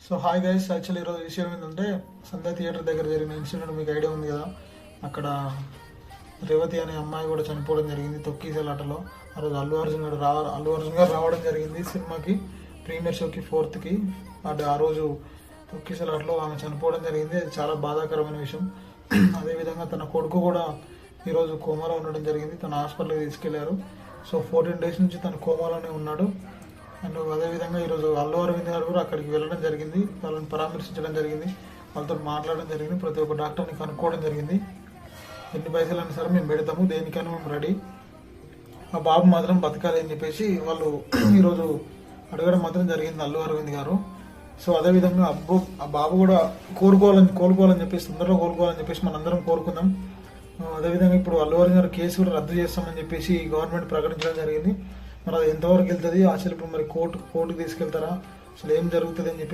So hi guys, actually ఈరోజు విషయం ఏంటంటే సంధ్య థియేటర్ దగ్గర జరిగిన ఇన్సిడెంట్ మీకు ఐడియా ఉంది కదా. అక్కడ రేవతి అనే అమ్మాయి కూడా చనిపోవడం జరిగింది తొక్కీసలాటలో. ఆ రోజు అల్లు అర్జున్ గారు రావడం జరిగింది సినిమాకి, ప్రీమియర్ షోకి 4th ఆ రోజు తొక్కీసలాటలో ఆమె చనిపోవడం జరిగింది. అది చాలా బాధాకరమైన విషయం. అదేవిధంగా తన కొడుకు కూడా ఈరోజు కోమాలో ఉండడం జరిగింది. తన హాస్పిటల్కి తీసుకెళ్లారు. సో 14 days నుంచి తను కోమాలోనే ఉన్నాడు. అండ్ అదేవిధంగా ఈరోజు అల్లు అరవింద్ గారు కూడా అక్కడికి వెళ్ళడం జరిగింది, వాళ్ళని పరామర్శించడం జరిగింది, వాళ్ళతో మాట్లాడడం జరిగింది, ప్రతి ఒక్క డాక్టర్ని కనుక్కోవడం జరిగింది. ఎన్ని పైసలు అయినా సరే మేము పెడతాము, దేనికైనా మేము రెడీ, ఆ బాబు మాత్రం బతకాలి అని చెప్పేసి వాళ్ళు ఈరోజు అడగడం మాత్రం జరిగింది అల్లు అరవింద్ గారు. సో అదేవిధంగా ఆ బాబు కూడా కోలుకోవాలని చెప్పేసి, తొందరగా కోలుకోవాలని చెప్పేసి మనందరం కోరుకుందాం. అదేవిధంగా ఇప్పుడు అల్లు అరవింద్ గారు కేసు కూడా రద్దు చేస్తామని చెప్పేసి గవర్నమెంట్ ప్రకటించడం జరిగింది. మరి అది ఎంతవరకు వెళ్తుంది, అసలు ఇప్పుడు మరి కోర్టుకి తీసుకెళ్తారా, అసలు ఏం జరుగుతుంది అని చెప్పి